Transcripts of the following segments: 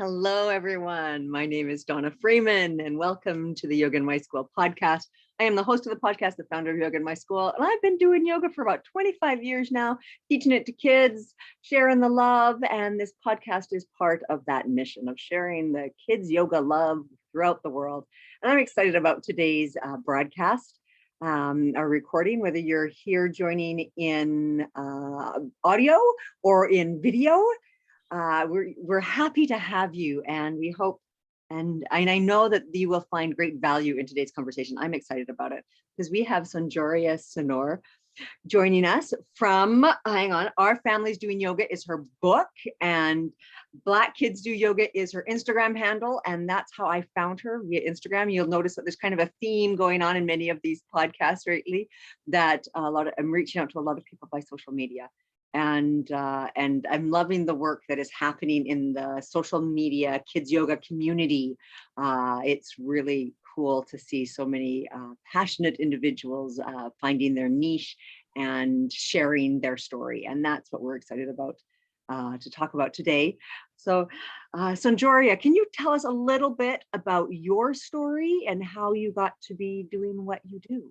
Hello, everyone. My name is Donna Freeman, and welcome to the Yoga in My School podcast. I am the host of the podcast, the founder of Yoga in My School, and I've been doing yoga for about 25 years now, teaching it to kids, sharing the love, and this podcast is part of that mission of sharing the kids' yoga love throughout the world. And I'm excited about today's broadcast. Our recording, whether you're here joining in audio or in video. We're happy to have you, and we hope, and I know that you will find great value in today's conversation. I'm excited about it because we have SonJoria Sydnor joining us from, Our Families Doing Yoga is her book, and Black Kids Do Yoga is her Instagram handle, and that's how I found her, via Instagram. You'll notice that there's kind of a theme going on in many of these podcasts lately, that I'm reaching out to a lot of people by social media. And I'm loving the work that is happening in the social media kids yoga community. It's really cool to see so many passionate individuals finding their niche and sharing their story. And that's what we're excited about to talk about today. So SonJoria, can you tell us a little bit about your story and how you got to be doing what you do?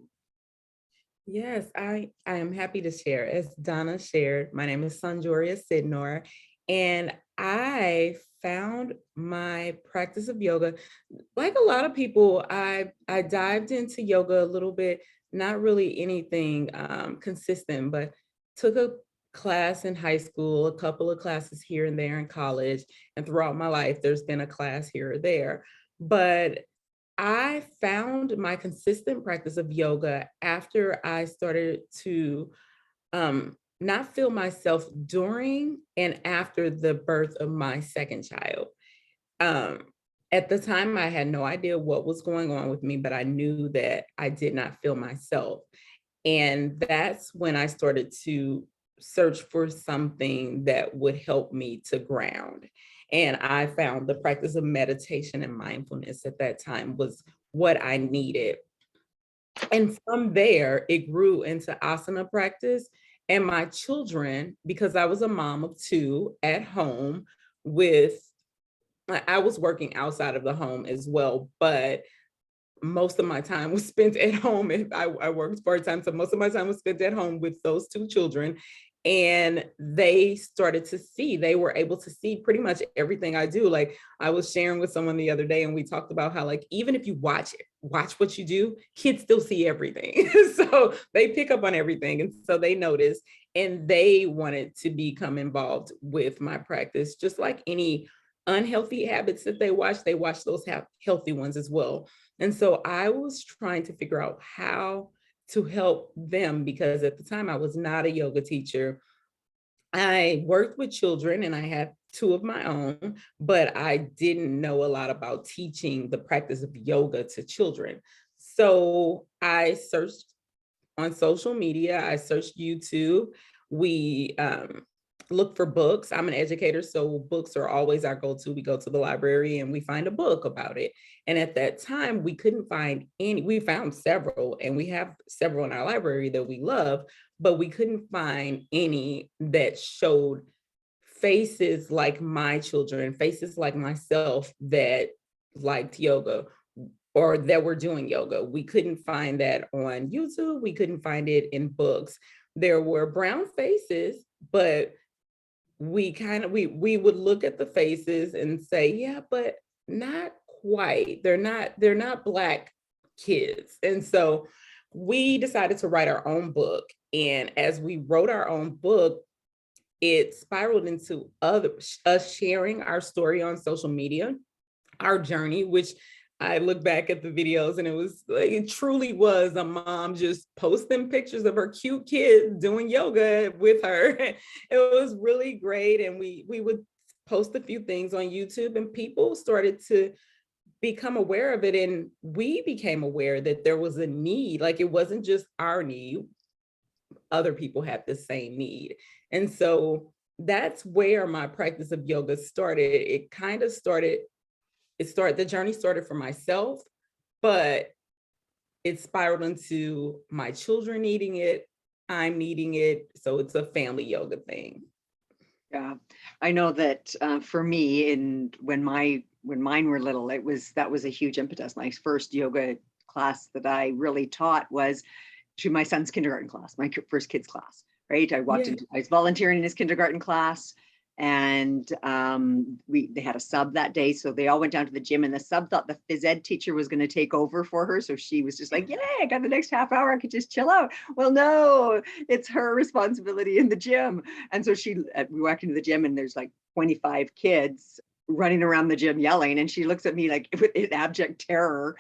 Yes, I am happy to share. As Donna shared, my name is SonJoria Sydnor, and I found my practice of yoga. Like a lot of people, I dived into yoga a little bit, not really anything consistent, but took a class in high school, a couple of classes here and there in college, and throughout my life, there's been a class here or there. But I found my consistent practice of yoga after I started to not feel myself during and after the birth of my second child. Um, at the time, I had no idea what was going on with me, but I knew that I did not feel myself. And that's when I started to search for something that would help me to ground. And I found the practice of meditation and mindfulness at that time was what I needed. And from there, it grew into asana practice. And my children, because I was a mom of two at home with, I was working outside of the home as well, but most of my time was spent at home. If I worked part-time, so most of my time was spent at home with those two children. And they were able to see pretty much everything I do. Like I was sharing with someone the other day, and we talked about how, like, even if you watch what you do, kids still see everything. So they pick up on everything. And so they noticed, and they wanted to become involved with my practice, just like any unhealthy habits that they watch those healthy ones as well. And so I was trying to figure out how to help them, because at the time I was not a yoga teacher. I worked with children and I had two of my own, but I didn't know a lot about teaching the practice of yoga to children. So I searched on social media, I searched YouTube. We look for books. I'm an educator, so books are always our go-to. We go to the library and we find a book about it. And at that time, we couldn't find any. We found several, and we have several in our library that we love, but we couldn't find any that showed faces like my children, faces like myself that liked yoga or that were doing yoga. We couldn't find that on YouTube. We couldn't find it in books. There were brown faces, but we would look at the faces and say, yeah, but not quite. They're not Black kids. And so we decided to write our own book. And as we wrote our own book, it spiraled into us sharing our story on social media, our journey, which I look back at the videos and it was like, it truly was a mom just posting pictures of her cute kids doing yoga with her. It was really great. And we would post a few things on YouTube, and people started to become aware of it. And we became aware that there was a need. Like, it wasn't just our need, other people had the same need. And so that's where my practice of yoga started. The journey started for myself, but it spiraled into my children needing it, I'm needing it. So it's a family yoga thing. Yeah, I know that for me, when mine were little, that was a huge impetus. My first yoga class that I really taught was to my son's kindergarten class, my first kids class. Right, Yeah. I was volunteering in his kindergarten class, and they had a sub that day, so they all went down to the gym, and the sub thought the phys ed teacher was going to take over for her, so she was just like, "Yay, I got the next half hour, I could just chill out." Well, no, it's her responsibility in the gym. And so we walked into the gym, and there's like 25 kids running around the gym yelling. And she looks at me like in abject terror.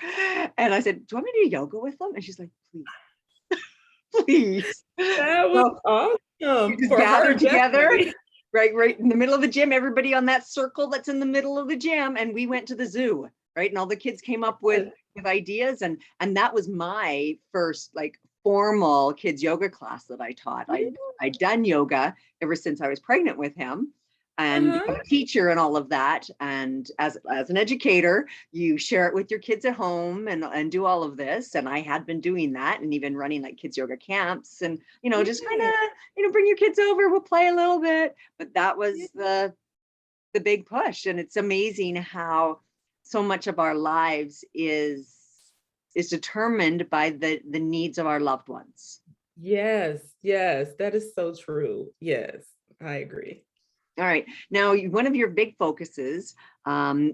And I said, "Do you want me to do yoga with them?" And she's like, "Please, please." That was So we awesome just for her, gathered together, definitely. right in the middle of the gym, everybody on that circle that's in the middle of the gym. And we went to the zoo, right? And all the kids came up with ideas. And that was my first like formal kids yoga class that I taught. Yeah. I'd done yoga ever since I was pregnant with him, and Uh-huh. become a teacher and all of that. And as an educator, you share it with your kids at home and do all of this. And I had been doing that, and even running like kids yoga camps, and just kind Yeah. of bring your kids over, we'll play a little bit. But that Yeah. was the big push. And it's amazing how so much of our lives is determined by the needs of our loved ones. Yes, yes, that is so true. Yes, I agree. All right. Now, one of your big focuses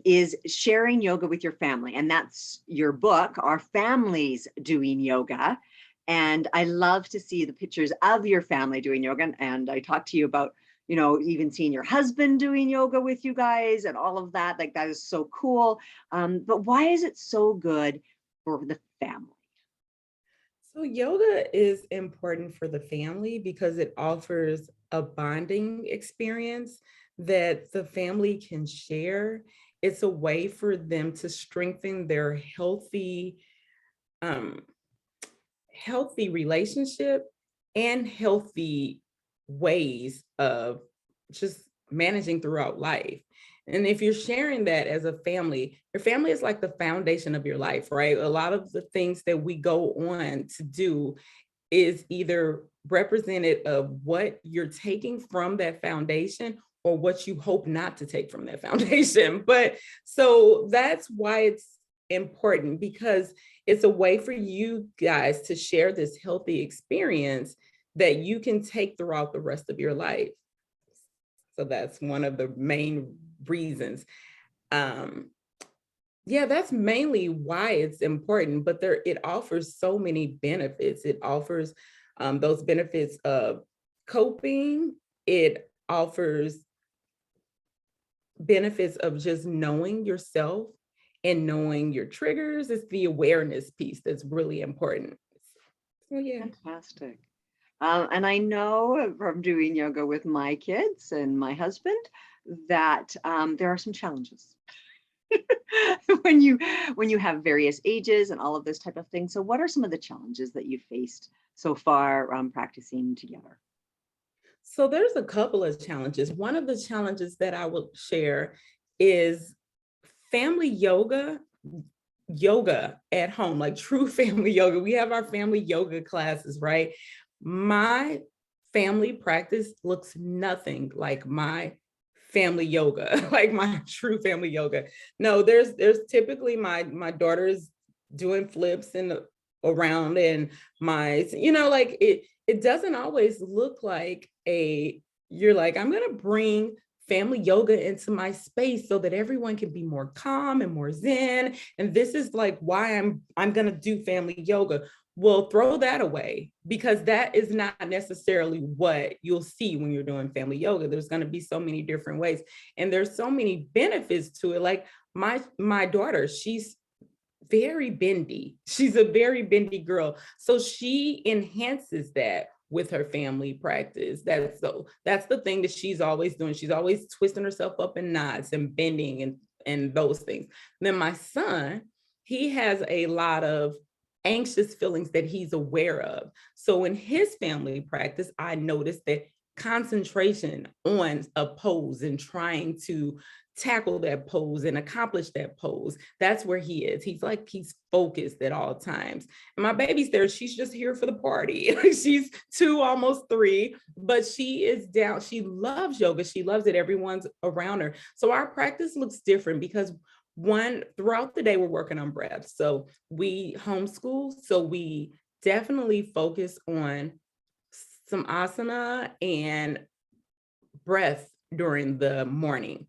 is sharing yoga with your family. And that's your book, Our Families Doing Yoga. And I love to see the pictures of your family doing yoga. And I talked to you about, even seeing your husband doing yoga with you guys and all of that. Like, that is so cool. But why is it so good for the family? So yoga is important for the family because it offers a bonding experience that the family can share. It's a way for them to strengthen their um, healthy relationship and healthy ways of just managing throughout life. And if you're sharing that as a family, your family is like the foundation of your life, right? A lot of the things that we go on to do is either represented of what you're taking from that foundation or what you hope not to take from that foundation. But so that's why it's important, because it's a way for you guys to share this healthy experience that you can take throughout the rest of your life. So that's one of the main reasons. Um, yeah, that's mainly why it's important, but it offers so many benefits. It offers those benefits of coping. It offers benefits of just knowing yourself and knowing your triggers. It's the awareness piece that's really important. So yeah. Fantastic. And I know from doing yoga with my kids and my husband that there are some challenges when you have various ages and all of this type of thing. So, what are some of the challenges that you faced so far practicing together? So there's a couple of challenges. One of the challenges that I will share is family yoga at home, like true family yoga. We have our family yoga classes, right? My family practice looks nothing like my family yoga, like my true family yoga. No, there's typically my daughter's doing flips and around, and like it doesn't always look like you're like, I'm gonna bring family yoga into my space so that everyone can be more calm and more zen. And this is like why I'm gonna do family yoga. Well, throw that away, because that is not necessarily what you'll see when you're doing family yoga. There's going to be so many different ways, and there's so many benefits to it. Like my daughter, she's very bendy. She's a very bendy girl. So she enhances that with her family practice. That's the thing that she's always doing. She's always twisting herself up in knots and bending and those things. Then my son, he has a lot of anxious feelings that he's aware of. So in his family practice, I noticed that concentration on a pose and trying to tackle that pose and accomplish that pose. That's where he is. He's focused at all times. And my baby's there. She's just here for the party. She's 2, almost 3, but she is down. She loves yoga. She loves it. Everyone's around her. So our practice looks different because throughout the day, we're working on breath. So we homeschool. So we definitely focus on some asana and breath during the morning.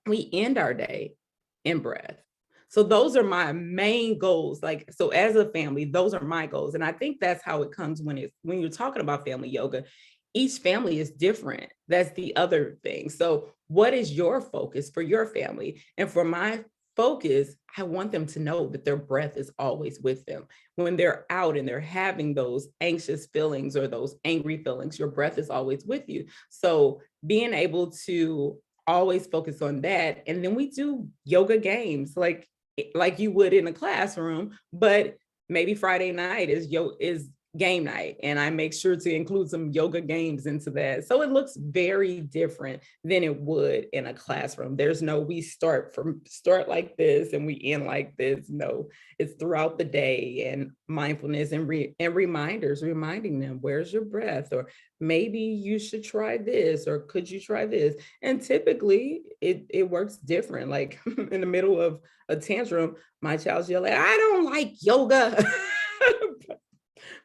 We end our day in breath. So those are my main goals. So as a family, those are my goals. And I think that's how it comes when you're talking about family yoga. Each family is different. That's the other thing. So what is your focus for your family? And for my focus, I want them to know that their breath is always with them. When they're out and they're having those anxious feelings or those angry feelings, your breath is always with you. So being able to always focus on that. And then we do yoga games like you would in a classroom, but maybe Friday night is game night. And I make sure to include some yoga games into that. So it looks very different than it would in a classroom. There's no, we start like this and we end like this. No, it's throughout the day, and mindfulness and reminders, reminding them, where's your breath? Or maybe you should try this, or could you try this? And typically it works different. Like in the middle of a tantrum, my child's yelling, I don't like yoga.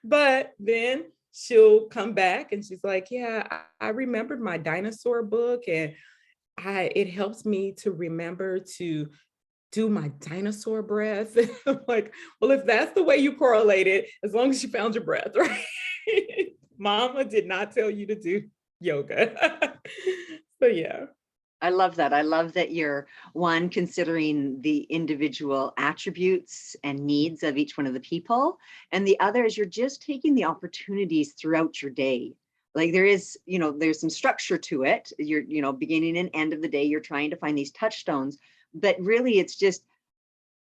But then she'll come back and she's like, yeah, I remembered my dinosaur book, and it helps me to remember to do my dinosaur breath. I'm like, well, if that's the way you correlate it, as long as you found your breath, right? Mama did not tell you to do yoga. So yeah. I love that. I love that you're considering the individual attributes and needs of each one of the people. And the other is you're just taking the opportunities throughout your day. Like there is, there's some structure to it. You're, beginning and end of the day, you're trying to find these touchstones, but really it's just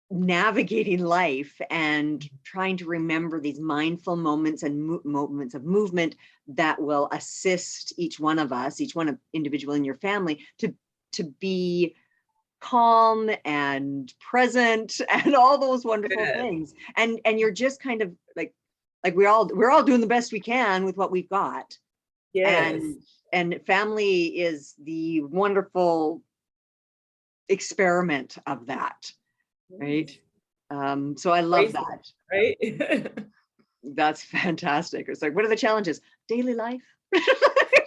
navigating life and trying to remember these mindful moments and moments of movement that will assist each one of us, each one of individual in your family to be calm and present and all those wonderful things. And you're just kind of like we're all doing the best we can with what we've got. Yes. And family is the wonderful experiment of that. Right. So I love that. Right. That's fantastic. It's like, what are the challenges? Daily life.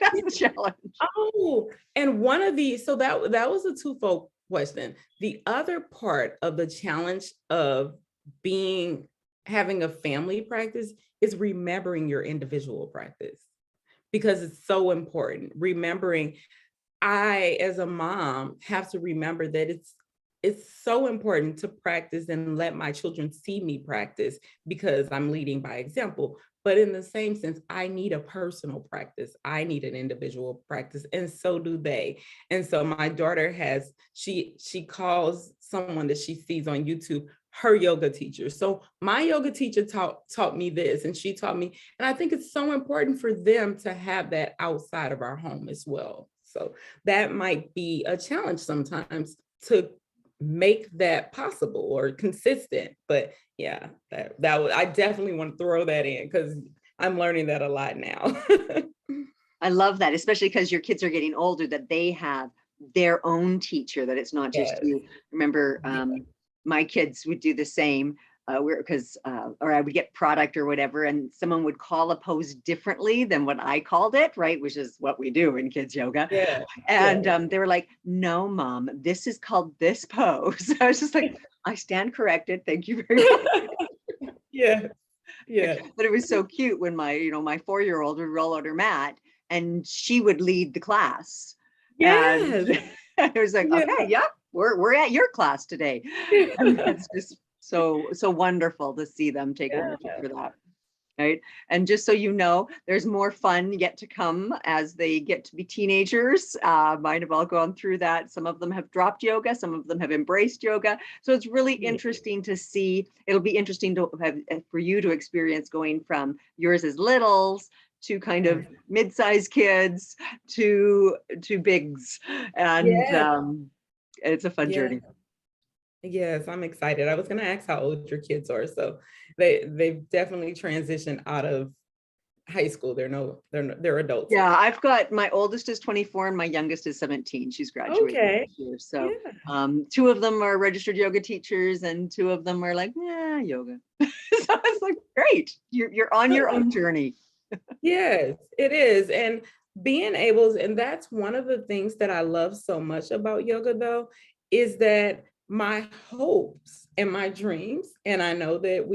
That's the challenge. Oh, and one of these, so that was a twofold question. The other part of the challenge of having a family practice is remembering your individual practice, because it's so important. Remembering, I, as a mom, have to remember that it's so important to practice and let my children see me practice, because I'm leading by example. But in the same sense, I need a personal practice. I need an individual practice, and so do they. And so my daughter she calls someone that she sees on YouTube her yoga teacher. So my yoga teacher taught me this, and she taught me. And I think it's so important for them to have that outside of our home as well. So that might be a challenge sometimes to make that possible or consistent. But yeah, I definitely want to throw that in, because I'm learning that a lot now. I love that, especially because your kids are getting older, that they have their own teacher, that it's not just you. Remember, my kids would do the same. Or I would get product or whatever, and someone would call a pose differently than what I called it, right? Which is what we do in kids yoga. Yeah. And they were like, no, mom, this is called this pose. I was just like, I stand corrected. Thank you very much. Yeah. Yeah. But it was so cute when my 4-year-old would roll out her mat and she would lead the class. Yes. And it was like, okay, yeah, we're at your class today. And it's just so wonderful to see them take ownership for that. Right. And just so you know, there's more fun yet to come as they get to be teenagers. Mine have all gone through that. Some of them have dropped yoga. Some of them have embraced yoga. So it's really interesting to see. It'll be interesting to have for you to experience going from yours as littles to kind of mid-sized kids to bigs. And Yes. it's a fun Yes. journey. Yes, I'm excited. I was going to ask how old your kids are. So they've definitely transitioned out of high school. They're adults Yeah, now. I've got, my oldest is 24 and my youngest is 17. She's graduating Okay. this year. So Yeah. two of them are registered yoga teachers and two of them are like, yeah, yoga. So it's like, great, you're on your own journey. Yes, it is. And being able, and that's one of the things that I love so much about yoga, though, is that my hopes and my dreams, and I know that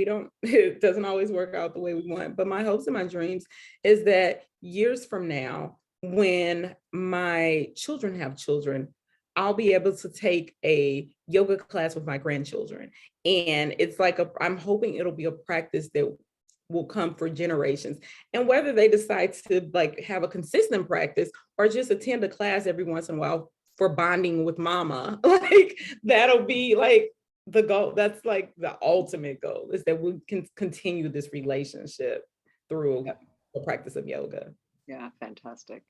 it doesn't always work out the way we want, but my hopes and my dreams is that years from now, when my children have children, I'll be able to take a yoga class with my grandchildren. And it's like I'm hoping it'll be a practice that will come for generations. And whether they decide to like have a consistent practice or just attend a class every once in a while for bonding with mama, like that'll be like the goal. That's like the ultimate goal, is that we can continue this relationship through the practice of yoga. Yeah, fantastic.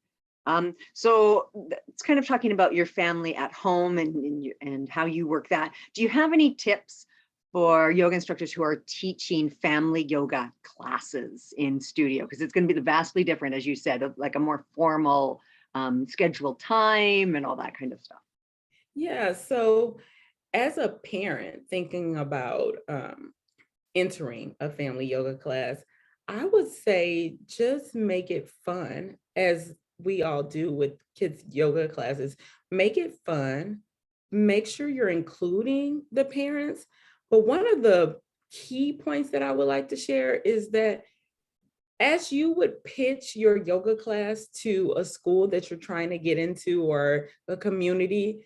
So it's kind of talking about your family at home and how you work that. Do you have any tips for yoga instructors who are teaching family yoga classes in studio? Because it's going to be vastly different, as you said, of like a more formal scheduled time and all that kind of stuff. Yeah. So as a parent thinking about entering a family yoga class, I would say just make it fun, as we all do with kids' yoga classes. Make it fun. Make sure you're including the parents. But one of the key points that I would like to share is that as you would pitch your yoga class to a school that you're trying to get into or a community,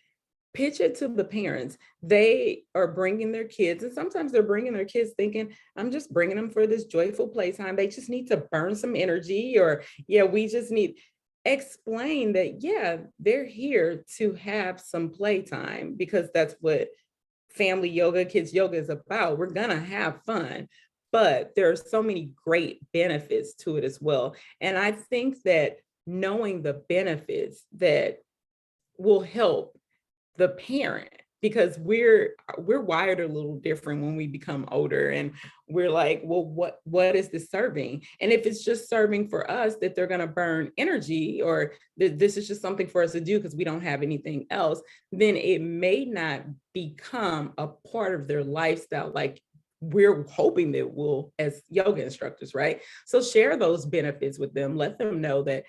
pitch it to the parents. They are bringing their kids, and sometimes they're bringing their kids thinking, I'm just bringing them for this joyful playtime. They just need to burn some energy, or yeah, we just need, explain that, yeah, they're here to have some playtime because that's what family yoga, kids yoga is about. We're gonna have fun, but there are so many great benefits to it as well. And I think that knowing the benefits that will help the parent, because we're wired a little different when we become older, and we're like, well, what is this serving? And if it's just serving for us that they're going to burn energy, or this is just something for us to do because we don't have anything else, then it may not become a part of their lifestyle like we're hoping that will as yoga instructors, right? So share those benefits with them. Let them know that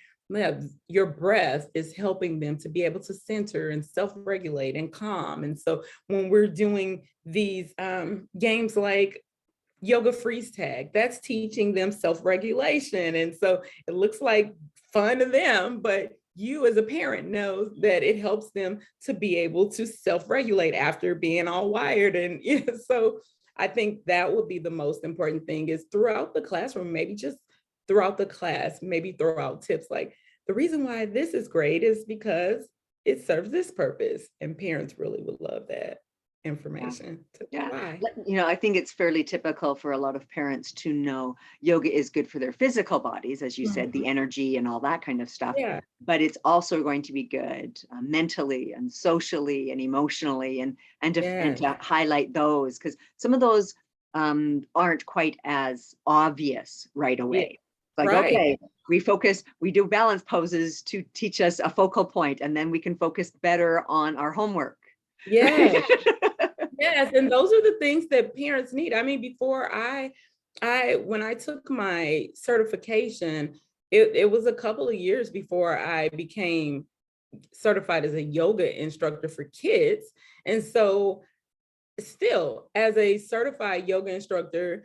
your breath is helping them to be able to center and self-regulate and calm. And so when we're doing these games like yoga freeze tag, that's teaching them self-regulation. And so it looks like fun to them, but you as a parent know that it helps them to be able to self-regulate after being all wired. And yeah, so I think that would be the most important thing, is throughout the classroom, maybe just throughout the class, maybe throw out tips like, the reason why this is great is because it serves this purpose. And parents really would love that information. Yeah. Why? I think it's fairly typical for a lot of parents to know yoga is good for their physical bodies, as you said, the energy and all that kind of stuff. Yeah. But it's also going to be good mentally and socially and emotionally, and to highlight those, because some of those aren't quite as obvious right away. Yeah. Like, right. Okay, we do balance poses to teach us a focal point, and then we can focus better on our homework. Yes. Yes. And those are the things that parents need. I mean, before when I took my certification, it was a couple of years before I became certified as a yoga instructor for kids. And so still, as a certified yoga instructor,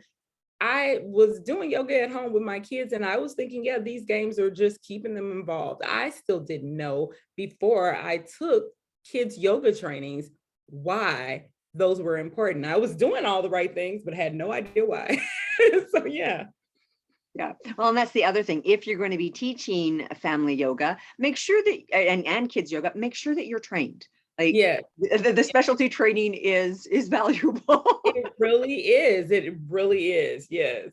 I was doing yoga at home with my kids, and I was thinking, yeah, these games are just keeping them involved. I still didn't know before I took kids yoga trainings why those were important. I was doing all the right things, but had no idea why. So yeah. Yeah. Well, and that's the other thing. If you're going to be teaching family yoga, make sure that, and kids yoga, make sure that you're trained. Like, yeah, the specialty training is valuable. it really is. It really is. Yes.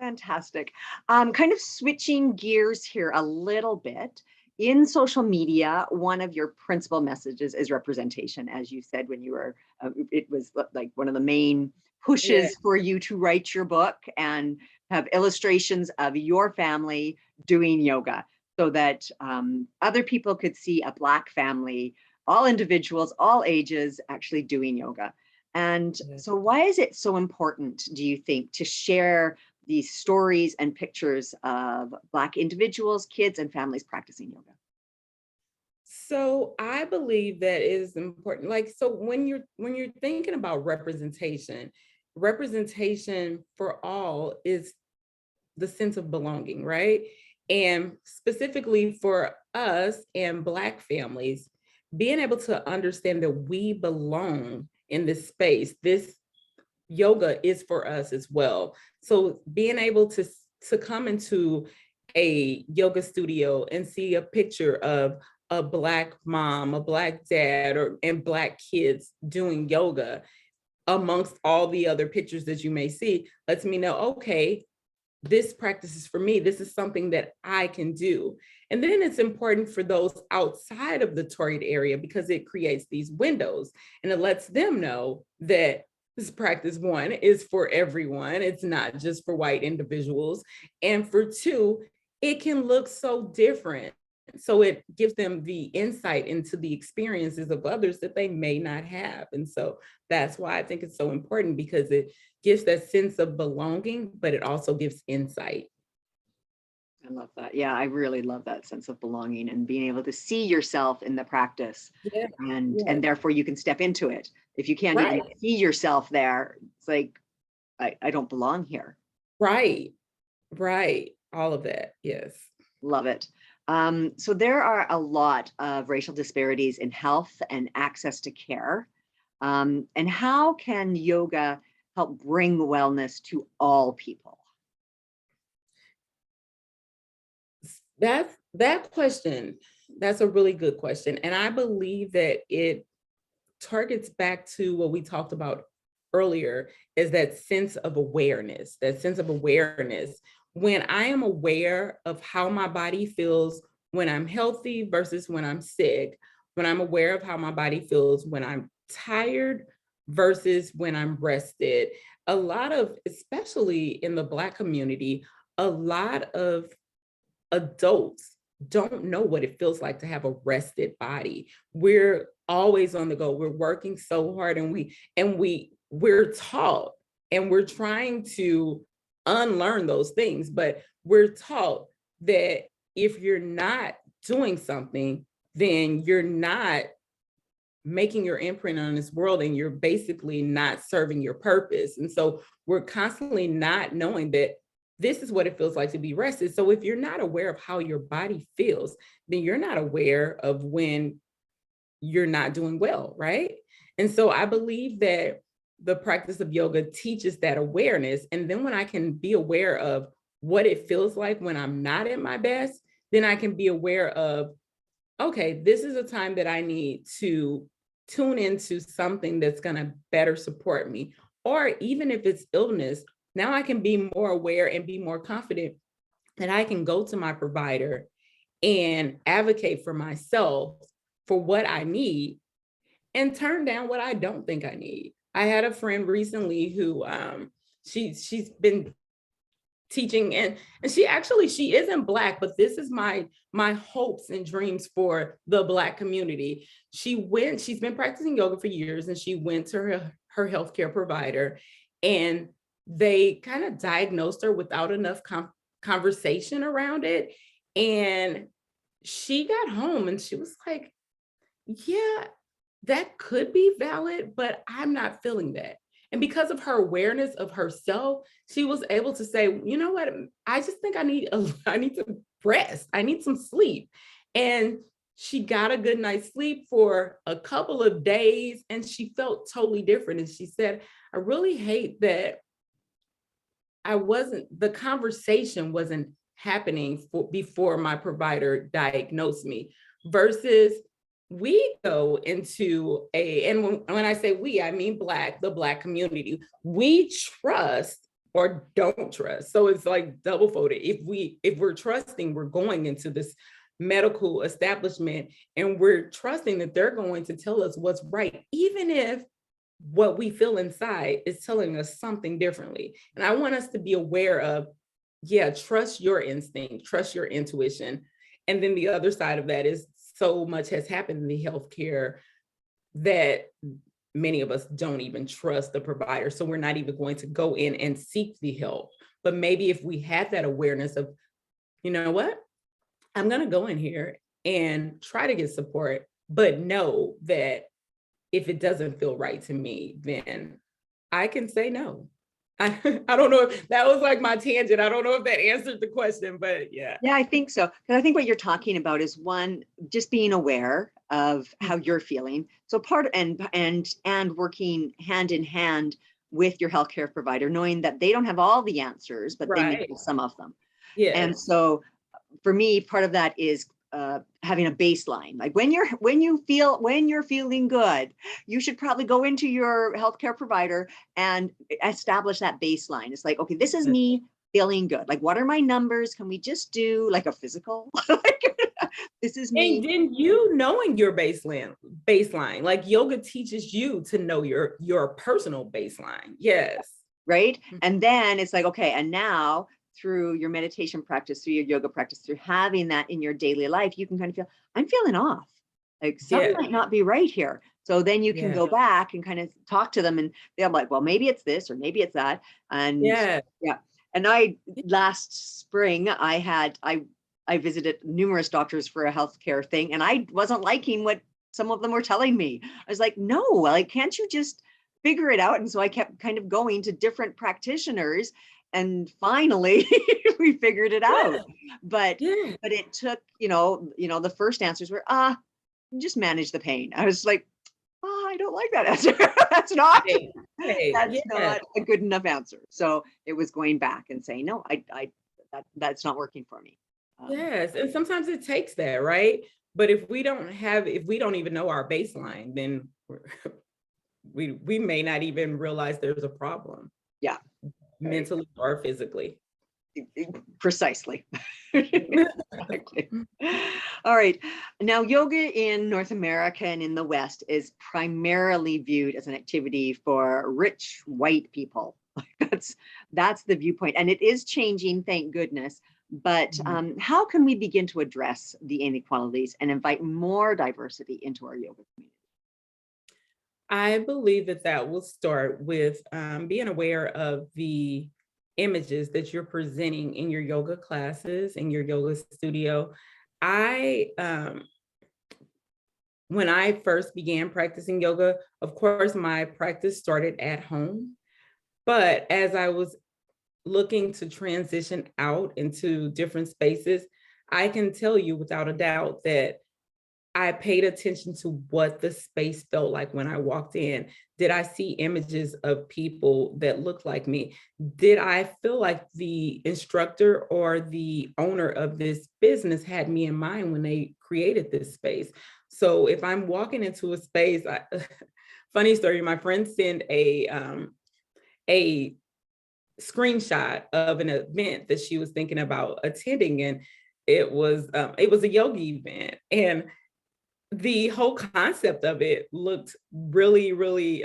Fantastic. Kind of switching gears here a little bit. In social media, one of your principal messages is representation. As you said, when you were, it was like one of the main Yeah. pushes for you to write your book and have illustrations of your family doing yoga so that other people could see a Black family, all individuals, all ages, actually doing yoga. And Yeah. so, why is it so important, do you think, to share these stories and pictures of Black individuals, kids, and families practicing yoga? So I believe that is important. Like, so when you're thinking about representation, representation for all is the sense of belonging, right? And specifically for us and Black families, being able to understand that we belong in this space, this yoga is for us as well. So being able to come into a yoga studio and see a picture of a Black mom, a Black dad, or and Black kids doing yoga amongst all the other pictures that you may see lets me know, okay, this practice is for me. This is something that I can do. And then it's important for those outside of the torrid area because it creates these windows and it lets them know that this practice, one, is for everyone. It's not just for white individuals. And for two, it can look so different. So it gives them the insight into the experiences of others that they may not have. And so that's why I think it's so important because it gives that sense of belonging, but it also gives insight. I love that. Yeah, I really love that sense of belonging and being able to see yourself in the practice, Yeah, and yeah. therefore you can step into it. If you can't even Right, see yourself there, it's like I don't belong here. right, right. All of that. Yes. Love it. So there are a lot of racial disparities in health and access to care. And how can yoga help bring wellness to all people? That question, that's a really good question. And I believe that it targets back to what we talked about earlier is that sense of awareness, that sense of awareness. When I am aware of how my body feels when I'm healthy versus when I'm sick, when I'm aware of how my body feels when I'm tired versus when I'm rested, a lot of, especially in the Black community, a lot of adults don't know what it feels like to have a rested body. We're always on the go. We're working so hard and we're taught and we're trying to unlearn those things, but we're taught that if you're not doing something, then you're not making your imprint on this world and you're basically not serving your purpose. And so we're constantly not knowing that this is what it feels like to be rested. So if you're not aware of how your body feels, then you're not aware of when you're not doing well, right? And so I believe that the practice of yoga teaches that awareness. And then when I can be aware of what it feels like when I'm not at my best, then I can be aware of, okay, this is a time that I need to tune into something that's going to better support me. Or even if it's illness, now I can be more aware and be more confident that I can go to my provider and advocate for myself for what I need and turn down what I don't think I need. I had a friend recently who she's been teaching and she isn't Black, but this is my hopes and dreams for the Black community. She's been practicing yoga for years and she went to her healthcare provider and they kind of diagnosed her without enough conversation around it. And she got home and she was like, yeah, that could be valid, but I'm not feeling that. And because of her awareness of herself, she was able to say, you know what, I just think I need to rest. I need some sleep. And she got a good night's sleep for a couple of days and she felt totally different. And she said, I really hate that the conversation wasn't happening before my provider diagnosed me versus we go into and when I say we, I mean the Black community. We trust or don't trust. So it's like double folded. If we're trusting, we're going into this medical establishment and we're trusting that they're going to tell us what's right, even if what we feel inside is telling us something differently. And I want us to be aware of, yeah, trust your instinct, trust your intuition. And then the other side of that is so much has happened in the healthcare that many of us don't even trust the provider. So we're not even going to go in and seek the help. But maybe if we had that awareness of, you know what, I'm going to go in here and try to get support, but know that if it doesn't feel right to me, then I can say no. I don't know if that was like my tangent. I don't know if that answered the question, but yeah. Yeah, I think so. Because I think what you're talking about is one, just being aware of how you're feeling. So part and working hand in hand with your healthcare provider, knowing that they don't have all the answers, but they may Right. have some of them. Yeah. And so for me, part of that is having a baseline. Like when you're feeling good, you should probably go into your healthcare provider and establish that baseline. It's like, okay, this is me feeling good. Like, what are my numbers? Can we just do like a physical? This is me. And then you knowing your baseline, like yoga teaches you to know your personal baseline. Yes. Right. And then it's like, okay, and now through your meditation practice, through your yoga practice, through having that in your daily life, you can kind of feel, I'm feeling off. Like something might not be right here. So then you can go back and kind of talk to them and they're like, well, maybe it's this or maybe it's that. And yeah. And last spring, I visited numerous doctors for a healthcare thing and I wasn't liking what some of them were telling me. I was like, no, like, can't you just figure it out? And so I kept kind of going to different practitioners and finally we figured it out. But it took, the first answers were, just manage the pain. I was like, I don't like that answer. That's not a good enough answer. So it was going back and saying, no, that's not working for me. Yes. And sometimes it takes that, right? But if we don't even know our baseline, then we may not even realize there's a problem. Yeah. Mentally or physically. Precisely. Exactly. All right. Now, yoga in North America and in the West is primarily viewed as an activity for rich white people. That's the viewpoint. And it is changing, thank goodness. But how can we begin to address the inequalities and invite more diversity into our yoga community? I believe that will start with being aware of the images that you're presenting in your yoga classes, in your yoga studio. When I first began practicing yoga, of course, my practice started at home. But as I was looking to transition out into different spaces, I can tell you without a doubt that I paid attention to what the space felt like when I walked in. Did I see images of people that looked like me? Did I feel like the instructor or the owner of this business had me in mind when they created this space? So if I'm walking into a space, funny story, my friend sent a screenshot of an event that she was thinking about attending, and it was a yoga event, and the whole concept of it looked really, really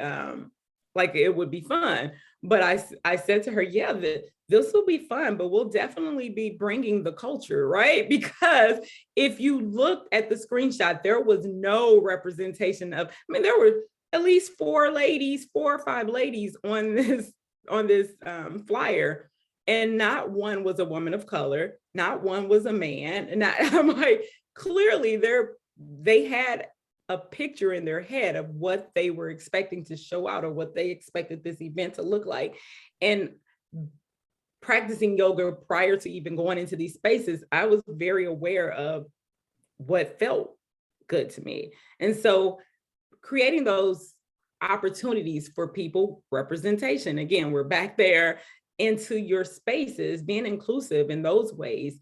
like it would be fun. But I said to her, yeah, this will be fun, but we'll definitely be bringing the culture, right? Because if you looked at the screenshot, there was no representation of, there were at least 4 or 5 ladies on this flyer, and not one was a woman of color, not one was a man. And I'm like, clearly they had a picture in their head of what they were expecting to show out or what they expected this event to look like. And practicing yoga prior to even going into these spaces, I was very aware of what felt good to me. And so creating those opportunities for people, representation, again, we're back there into your spaces, being inclusive in those ways.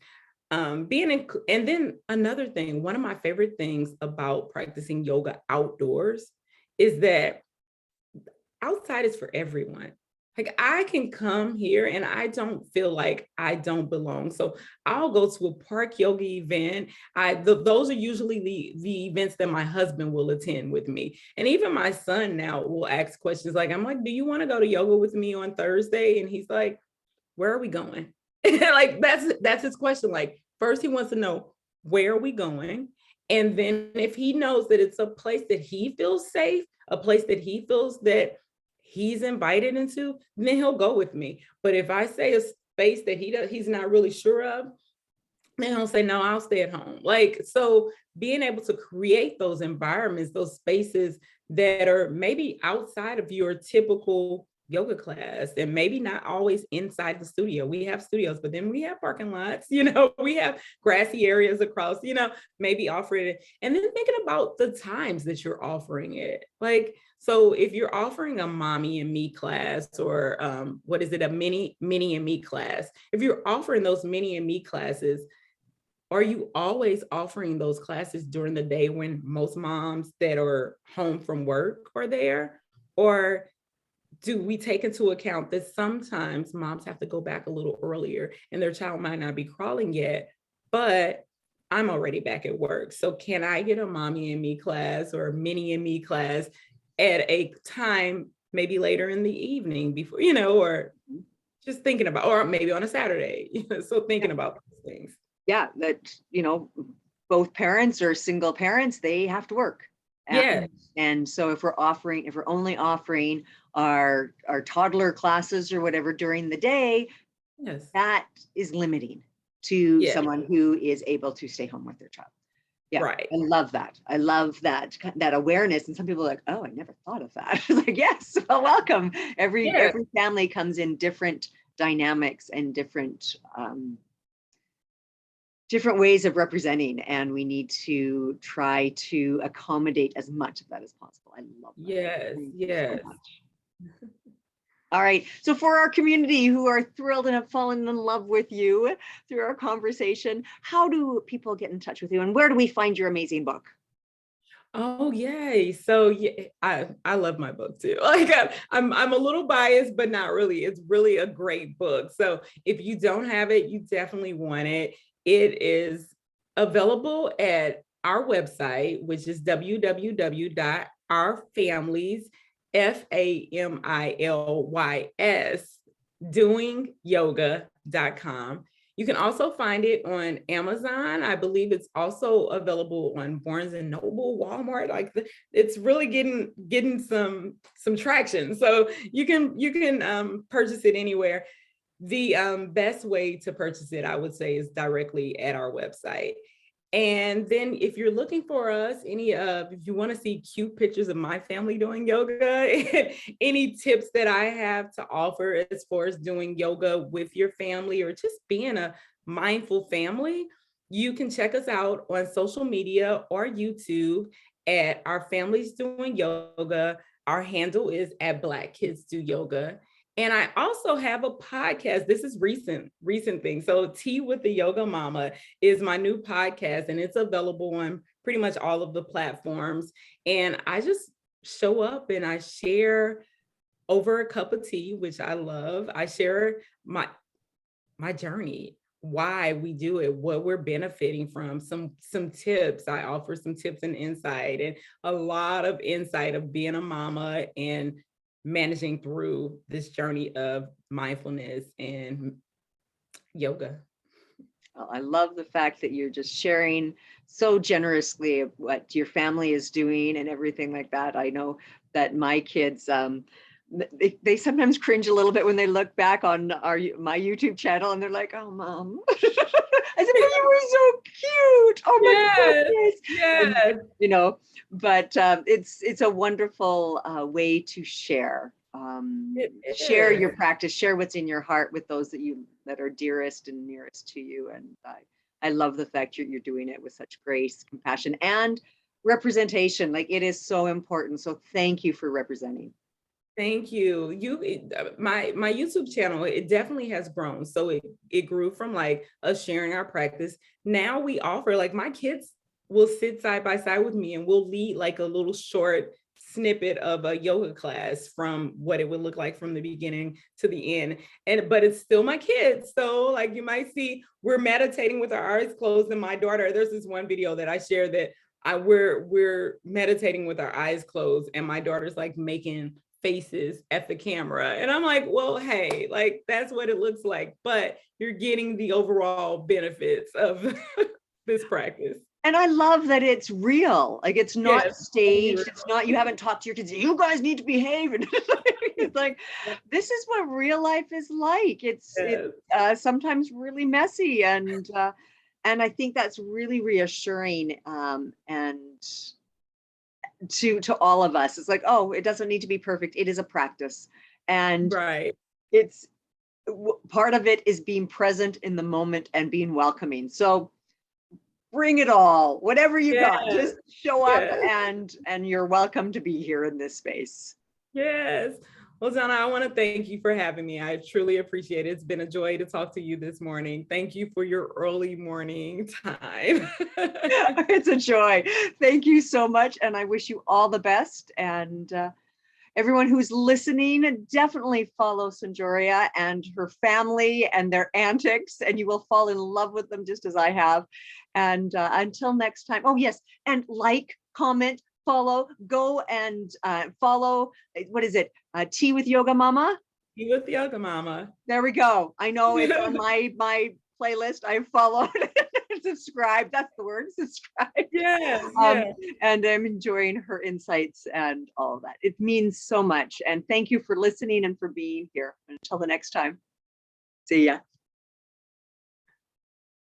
And then another thing, one of my favorite things about practicing yoga outdoors is that outside is for everyone. Like I can come here and I don't feel like I don't belong. So I'll go to a park yoga event. Those are usually the events that my husband will attend with me. And even my son now will ask questions like, I'm like, do you want to go to yoga with me on Thursday? And he's like, where are we going? Like that's his question. Like first he wants to know, where are we going? And then if he knows that it's a place that he feels safe, a place that he feels that he's invited into, then he'll go with me. But if I say a space that he's not really sure of, then he'll say, no, I'll stay at home. Like, so being able to create those environments, those spaces that are maybe outside of your typical yoga class and maybe not always inside the studio. We have studios, but then we have parking lots, we have grassy areas across, maybe offer it. And then thinking about the times that you're offering it. Like, so if you're offering a mommy and me class or what is it, a mini and me class, if you're offering those mini and me classes, are you always offering those classes during the day when most moms that are home from work are there? Or do we take into account that sometimes moms have to go back a little earlier and their child might not be crawling yet, but I'm already back at work. So can I get a mommy and me class or a mini and me class at a time maybe later in the evening before, or just thinking about, or maybe on a Saturday, so thinking about those things. Yeah, that, both parents or single parents, they have to work. Yeah. And so if we're only offering our toddler classes or whatever during the day, Yes. that is limiting to someone who is able to stay home with their child. Yeah, right. I love that. I love that awareness. And some people are like, oh, I never thought of that. Like, yes, well, welcome. Every family comes in different dynamics and different ways of representing, and we need to try to accommodate as much of that as possible. I love that. Yes. So much. All right. So for our community who are thrilled and have fallen in love with you through our conversation, how do people get in touch with you and where do we find your amazing book? Oh, yay. So I love my book too. Like I'm a little biased, but not really. It's really a great book. So if you don't have it, you definitely want it. It is available at our website, which is www.ourfamilies, You can also find it on Amazon. I believe it's also available on Barnes and Noble, Walmart. Like it's really getting some traction. So you can purchase it anywhere. The best way to purchase it, I would say, is directly at our website. And then if you're looking for us, if you want to see cute pictures of my family doing yoga, any tips that I have to offer as far as doing yoga with your family or just being a mindful family, you can check us out on social media or YouTube at Our Families Doing Yoga. Our handle is at Black Kids Do Yoga. And I also have a podcast. This is recent thing. So Tea with the Yoga Mama is my new podcast, and it's available on pretty much all of the platforms. And I just show up and I share over a cup of tea, which I love. I share my journey, why we do it, what we're benefiting from, some tips. I offer some tips and insight and a lot of insight of being a mama and managing through this journey of mindfulness and yoga. Well, I love the fact that you're just sharing so generously of what your family is doing and everything like that. I know that my kids, they sometimes cringe a little bit when they look back on my YouTube channel and they're like, oh, Mom. I said, but you were so cute. Oh my goodness. Yes. And, but it's a wonderful way to share. Share your practice, share what's in your heart with those that are dearest and nearest to you. And I love the fact you're doing it with such grace, compassion, and representation. Like it is so important. So thank you for representing. Thank you. My YouTube channel, it definitely has grown. So it grew from like us sharing our practice. Now we offer, like my kids will sit side by side with me and we'll lead like a little short snippet of a yoga class from what it would look like from the beginning to the end. But it's still my kids. So like you might see, we're meditating with our eyes closed. And my daughter, there's this one video that I shared that we're meditating with our eyes closed, and my daughter's like making faces at the camera. And I'm like, well, hey, like that's what it looks like, but you're getting the overall benefits of this practice. And I love that it's real. Like it's not Yes. staged. It's not, you haven't talked to your kids, you guys need to behave. It's like, this is what real life is like. It's sometimes really messy. And I think that's really reassuring. And to all of us, it's like, oh, it doesn't need to be perfect. It is a practice. And Right. it's part of it is being present in the moment and being welcoming. So bring it all, whatever you got, just show up, and you're welcome to be here in this space. Yes. Well, Donna, I want to thank you for having me. I truly appreciate it. It's been a joy to talk to you this morning. Thank you for your early morning time. It's a joy. Thank you so much. And I wish you all the best. And everyone who's listening, definitely follow SonJoria and her family and their antics, and you will fall in love with them just as I have. And until next time, oh yes, and like, comment, follow, go and follow, what is it? Tea with Yoga Mama? Tea with Yoga Mama. There we go. I know it's on my playlist. I followed subscribe. That's the word, subscribe. Yes, and I'm enjoying her insights and all of that. It means so much. And thank you for listening and for being here. Until the next time. See ya.